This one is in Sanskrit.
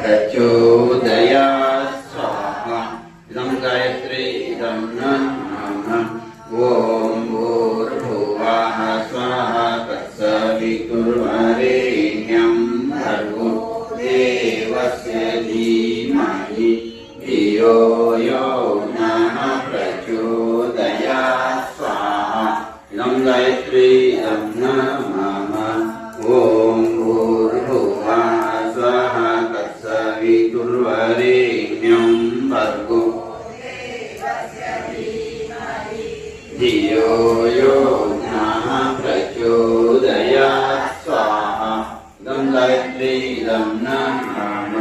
प्रचोदयात् स्वाहा इदं गायत्री इदं नमः ॐ भूर्भुवः स्वाहा तत्सवितुर्वरेण्यं भर्गो देवस्य धीमहि धियो यो नः प्रचोदयात् स्वाहा इदं गायत्री इदं नमः ॐ भूर्भुवः स्वाहा तत्सवितुर्वरेण्यं भर्गो धियो यो नः प्रचोदयात् स्वाहा इदं गायत्री इदं नमः